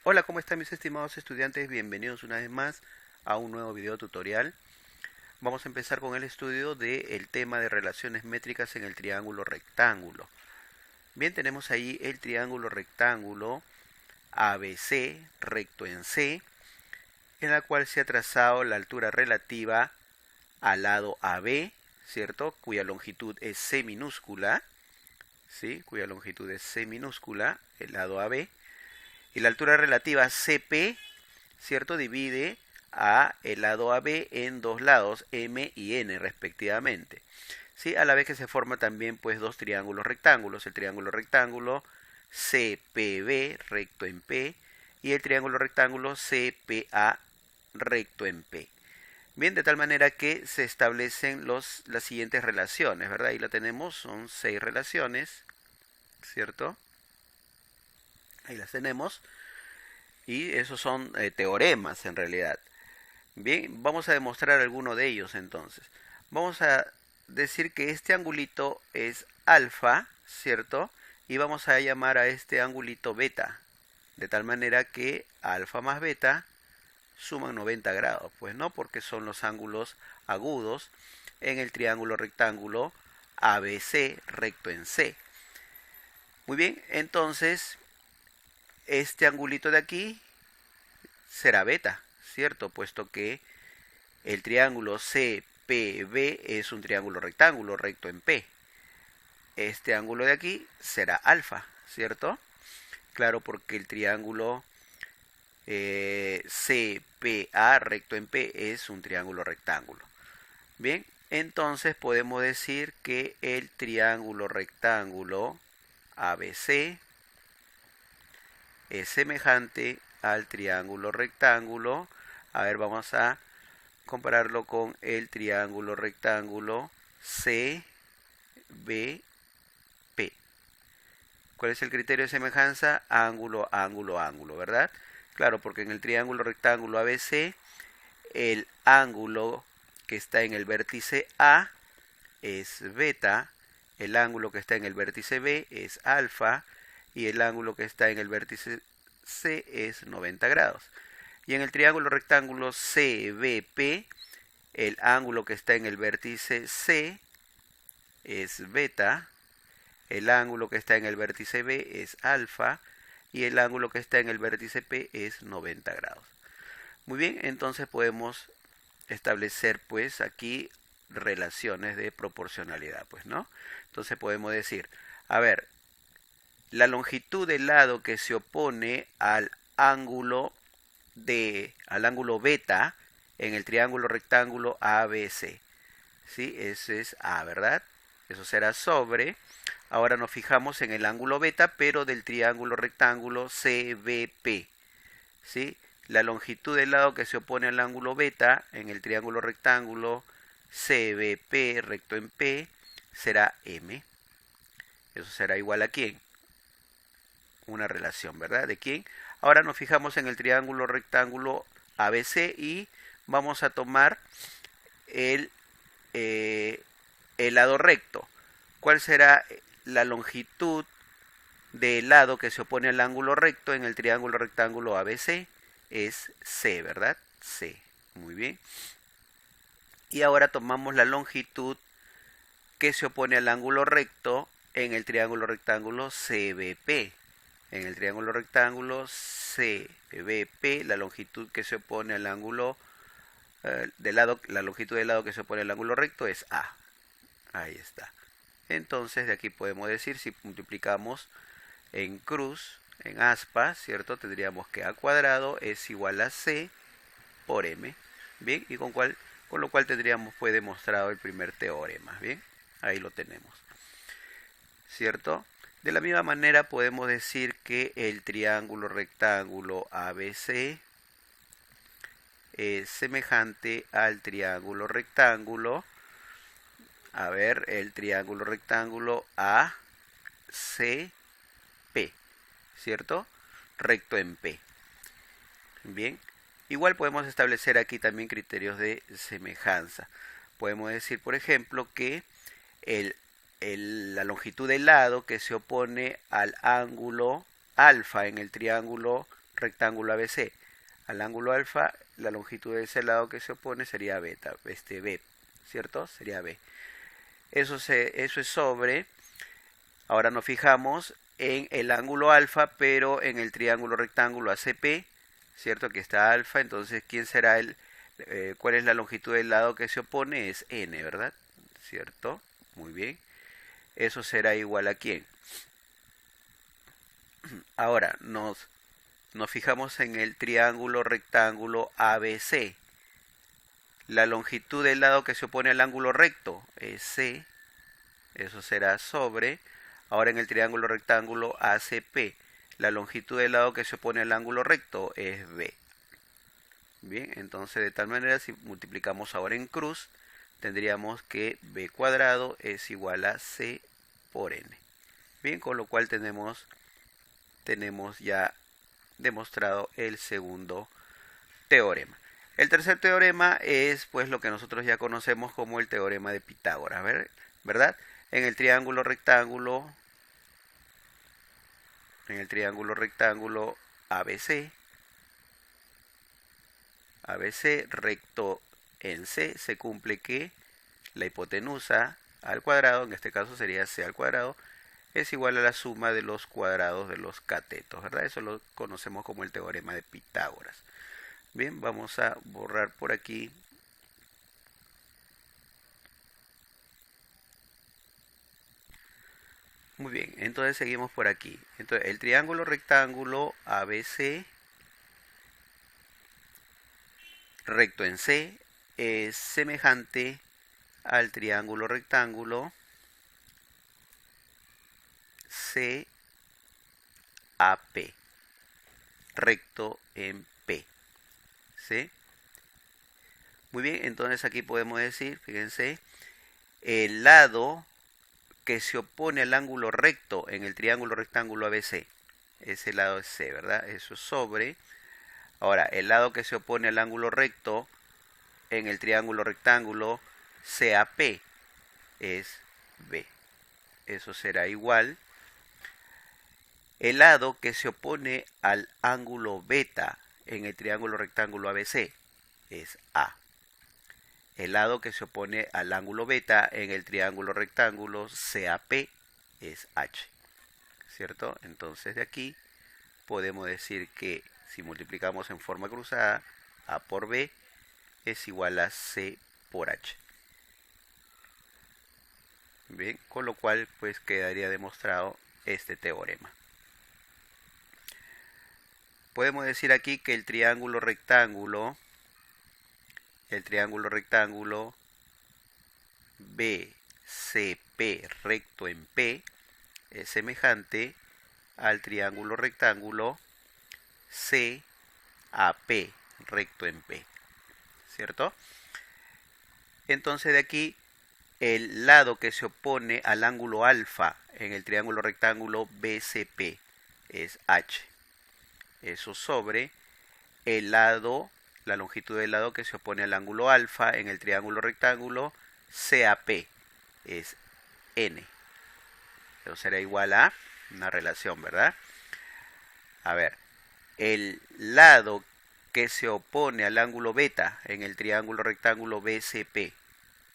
Hola, ¿cómo están mis estimados estudiantes? Bienvenidos una vez más a un nuevo video tutorial. Vamos a empezar con el estudio del tema de relaciones métricas en el triángulo rectángulo. Bien, tenemos ahí el triángulo rectángulo ABC, recto en C, en la cual se ha trazado la altura relativa al lado AB, ¿cierto? Cuya longitud es C minúscula, ¿sí? Cuya longitud es C minúscula, el lado AB. Y la altura relativa CP, ¿cierto? Divide a el lado AB en dos lados, M y N respectivamente. ¿Sí? A la vez que se forma también pues dos triángulos rectángulos, el triángulo rectángulo CPB recto en P y el triángulo rectángulo CPA recto en P. Bien, de tal manera que se establecen las siguientes relaciones, ¿verdad? Ahí la tenemos, son 6 relaciones, ¿cierto? Ahí las tenemos. Y esos son teoremas en realidad. Bien, vamos a demostrar alguno de ellos entonces. Vamos a decir que este angulito es alfa, ¿cierto? Y vamos a llamar a este angulito beta. De tal manera que alfa más beta suman 90 grados. Pues no, porque son los ángulos agudos en el triángulo rectángulo ABC recto en C. Muy bien, entonces este angulito de aquí será beta, ¿cierto? Puesto que el triángulo CPB es un triángulo rectángulo recto en P. Este ángulo de aquí será alfa, ¿cierto? Claro, porque el triángulo CPA recto en P es un triángulo rectángulo. Bien, entonces podemos decir que el triángulo rectángulo ABC es semejante al triángulo rectángulo. A ver, vamos a compararlo con el triángulo rectángulo CBP. ¿Cuál es el criterio de semejanza? Ángulo, ángulo, ángulo, ¿verdad? Claro, porque en el triángulo rectángulo ABC, el ángulo que está en el vértice A es beta, el ángulo que está en el vértice B es alfa y el ángulo que está en el vértice C es 90 grados. Y en el triángulo rectángulo CBP, el ángulo que está en el vértice C es beta, el ángulo que está en el vértice B es alfa y el ángulo que está en el vértice P es 90 grados. Muy bien, entonces podemos establecer pues aquí relaciones de proporcionalidad, pues, ¿no? Entonces podemos decir, a ver, la longitud del lado que se opone al ángulo beta en el triángulo rectángulo ABC. ¿Sí? Ese es A, ¿verdad? Eso será sobre. Ahora nos fijamos en el ángulo beta, pero del triángulo rectángulo CBP. ¿Sí? La longitud del lado que se opone al ángulo beta en el triángulo rectángulo CBP recto en P será M. Eso será igual a ¿quién? Una relación, ¿verdad? ¿De quién? Ahora nos fijamos en el triángulo rectángulo ABC y vamos a tomar el, eh, el lado recto. ¿Cuál será la longitud del lado que se opone al ángulo recto en el triángulo rectángulo ABC? Es C, ¿verdad? C. Muy bien. Y ahora tomamos la longitud que se opone al ángulo recto en el triángulo rectángulo CBP. En el triángulo rectángulo CBP, la longitud que se opone al ángulo la longitud del lado que se opone al ángulo recto es A. Ahí está. Entonces de aquí podemos decir, si multiplicamos en cruz, en aspa, ¿cierto? Tendríamos que A cuadrado es igual a C por M. Bien, y con lo cual tendríamos pues demostrado el primer teorema. Bien, ahí lo tenemos. ¿Cierto? De la misma manera podemos decir que el triángulo rectángulo ABC es semejante al triángulo rectángulo, a ver, el triángulo rectángulo ACP, ¿cierto? Recto en P. Bien, igual podemos establecer aquí también criterios de semejanza. Podemos decir, por ejemplo, que la longitud del lado que se opone al ángulo alfa en el triángulo rectángulo ABC. Al ángulo alfa, la longitud de ese lado que se opone sería beta, B, ¿cierto? Sería B. Eso es sobre. Ahora nos fijamos en el ángulo alfa, pero en el triángulo rectángulo ACP, ¿cierto? Aquí está alfa, entonces ¿quién será cuál es la longitud del lado que se opone? Es n, ¿verdad? ¿Cierto? Muy bien. Eso será igual a quién. Ahora nos fijamos en el triángulo rectángulo ABC. La longitud del lado que se opone al ángulo recto es C. Eso será sobre. Ahora en el triángulo rectángulo ACP, la longitud del lado que se opone al ángulo recto es B. Bien, entonces de tal manera si multiplicamos ahora en cruz, tendríamos que B cuadrado es igual a C por N. Bien, con lo cual tenemos ya demostrado el segundo teorema. El tercer teorema es pues lo que nosotros ya conocemos como el teorema de Pitágoras, ¿verdad? En el triángulo rectángulo ABC recto en C, se cumple que la hipotenusa al cuadrado, en este caso sería C al cuadrado, es igual a la suma de los cuadrados de los catetos, ¿verdad? Eso lo conocemos como el teorema de Pitágoras. Bien, vamos a borrar por aquí. Muy bien, entonces seguimos por aquí. Entonces, el triángulo rectángulo ABC recto en C es semejante al triángulo rectángulo CAP recto en P. ¿Sí? Muy bien, entonces aquí podemos decir, fíjense, el lado que se opone al ángulo recto en el triángulo rectángulo ABC, ese lado es C, ¿verdad? Eso es sobre. Ahora, el lado que se opone al ángulo recto en el triángulo rectángulo CAP es B. Eso será igual. El lado que se opone al ángulo beta en el triángulo rectángulo ABC es A. El lado que se opone al ángulo beta en el triángulo rectángulo CAP es H. ¿Cierto? Entonces de aquí podemos decir que si multiplicamos en forma cruzada, A por B es igual a C por H. Bien, con lo cual pues quedaría demostrado este teorema. Podemos decir aquí que el triángulo rectángulo BCP recto en P es semejante al triángulo rectángulo CAP recto en P, ¿cierto? Entonces de aquí el lado que se opone al ángulo alfa en el triángulo rectángulo BCP es H. Eso sobre el lado, la longitud del lado que se opone al ángulo alfa en el triángulo rectángulo CAP es N. Eso será igual a una relación, ¿verdad? A ver, el lado que se opone al ángulo beta en el triángulo rectángulo BCP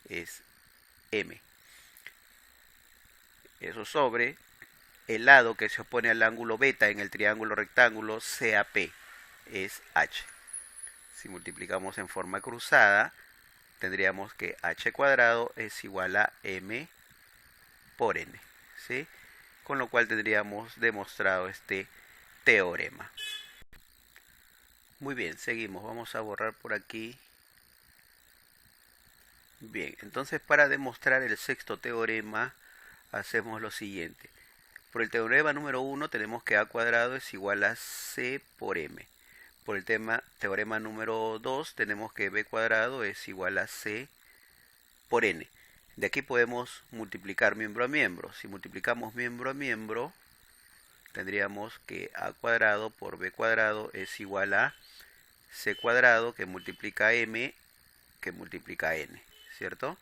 es M. Eso sobre el lado que se opone al ángulo beta en el triángulo rectángulo CAP es H. Si multiplicamos en forma cruzada, tendríamos que H cuadrado es igual a M por N, ¿sí? Con lo cual tendríamos demostrado este teorema. Muy bien, seguimos. Vamos a borrar por aquí. Bien, entonces para demostrar el sexto teorema hacemos lo siguiente. Por el teorema número 1 tenemos que A cuadrado es igual a C por M. Por el teorema número 2 tenemos que B cuadrado es igual a C por N. De aquí podemos multiplicar miembro a miembro. Si multiplicamos miembro a miembro, tendríamos que A cuadrado por B cuadrado es igual a C cuadrado que multiplica M que multiplica N, ¿cierto?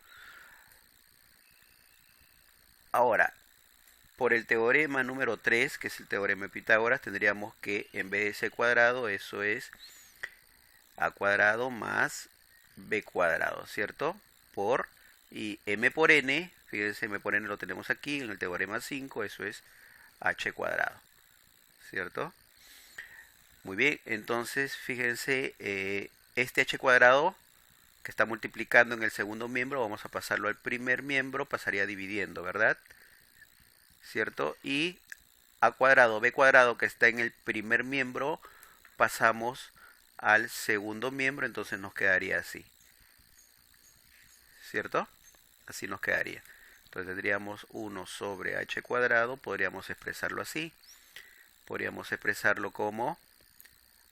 Ahora, Por el teorema número 3, que es el teorema de Pitágoras, tendríamos que en vez de c cuadrado, eso es a cuadrado más b cuadrado, ¿cierto? Y m por n, fíjense, m por n lo tenemos aquí en el teorema 5, eso es h cuadrado, ¿cierto? Muy bien, entonces fíjense, este h cuadrado que está multiplicando en el segundo miembro, vamos a pasarlo al primer miembro, pasaría dividiendo, ¿verdad? ¿Cierto? Y a cuadrado, b cuadrado que está en el primer miembro, pasamos al segundo miembro, entonces nos quedaría así, ¿cierto? Así nos quedaría. Entonces tendríamos 1 sobre h cuadrado, podríamos expresarlo así. Podríamos expresarlo como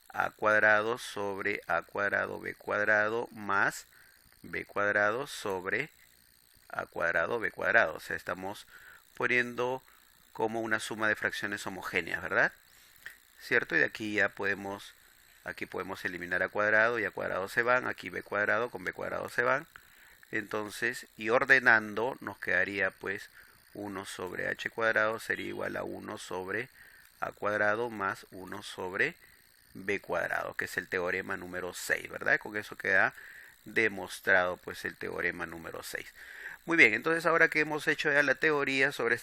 a cuadrado sobre a cuadrado b cuadrado más b cuadrado sobre a cuadrado b cuadrado. O sea, estamos poniendo como una suma de fracciones homogéneas, ¿verdad? ¿Cierto? Y de aquí ya podemos, aquí podemos eliminar a cuadrado y a cuadrado se van. Aquí b cuadrado con b cuadrado se van. Entonces, y ordenando, nos quedaría pues 1 sobre h cuadrado sería igual a 1 sobre a cuadrado más 1 sobre b cuadrado, que es el teorema número 6, ¿verdad? Con eso queda demostrado pues el teorema número 6. Muy bien, entonces ahora que hemos hecho ya la teoría sobre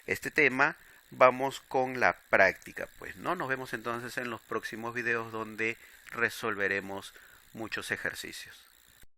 este tema, vamos con la práctica, pues, ¿no? Nos vemos entonces en los próximos videos donde resolveremos muchos ejercicios.